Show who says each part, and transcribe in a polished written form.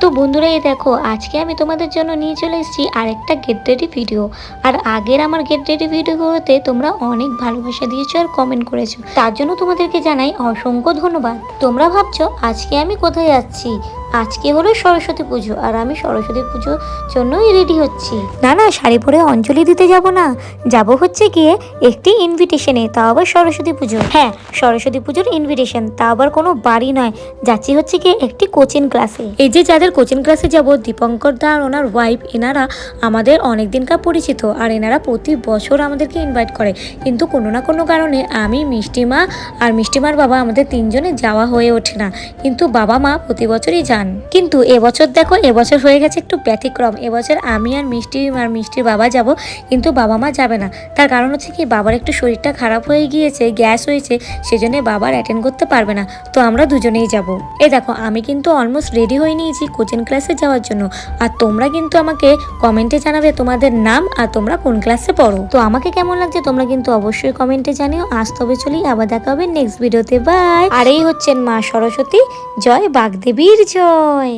Speaker 1: তো বন্ধুরা, এই দেখো আজকে আমি তোমাদের জন্য নিয়ে চলে এসেছি আরেকটা গেট রেডি ভিডিও। আর আগের আমার গেট রেডি ভিডিওগুলোতে তোমরা অনেক ভালোবাসা দিয়েছো আর কমেন্ট করেছো, তার জন্য তোমাদেরকে জানাই অসংখ্য ধন্যবাদ। তোমরা ভাবছো আজকে আমি কোথায় যাচ্ছি? আজকে হলো সরস্বতী পুজো, আর আমি সরস্বতী পুজোর জন্যই রেডি হচ্ছি। না না, শাড়ি পরে অঞ্জলি দিতে যাব না, যাব হচ্ছে গিয়ে একটি ইনভিটেশনে, তাও আবার সরস্বতী পুজো। হ্যাঁ, সরস্বতী পুজোর ইনভিটেশন, তা আবার কোনো বাড়ি নয়, যাচ্ছি হচ্ছে গিয়ে একটি কোচিং ক্লাসে। এই যে যাদের কোচিং ক্লাসে যাব, দীপঙ্কর দা আর ওনার ওয়াইফ, এনারা আমাদের অনেক দিনকার পরিচিত, আর এনারা প্রতি বছর আমাদেরকে ইনভাইট করে। কিন্তু কোনো না কোনো কারণে আমি, মিষ্টিমা আর মিষ্টিমার বাবা, আমাদের তিনজনে যাওয়া হয়ে ওঠে না। কিন্তু বাবা মা প্রতি বছরই যান। কিন্তু এবছর দেখো, এবছর হয়ে গেছে একটু ব্যতিক্রম। এবছর আমি আর মিষ্টির বাবা যাব, কিন্তু বাবা মা যাবে না। তার কারণ হচ্ছে কি, বাবার একটু শরীরটা খারাপ হয়ে গিয়েছে, গ্যাস হয়েছে, সেজন্য বাবার অ্যাটেন্ড করতে পারবে না। তো আমরা দুজনেই যাব। এই দেখো, আমি কিন্তু অলমোস্ট রেডি হয়ে নিয়েছি কোচিং ক্লাসে যাওয়ার জন্য। আর তোমরা কিন্তু আমাকে কমেন্টে জানাবে তোমাদের নাম আর তোমরা কোন ক্লাসে পড়ো। তো আমাকে কেমন লাগছে তোমরা কিন্তু অবশ্যই কমেন্টে জানিও। আজ তবে চলি, আবার দেখা হবে নেক্সট ভিডিওতে। বাই। আর এই হচ্ছেন মা সরস্বতী, জয় বাগদেবীর জয়।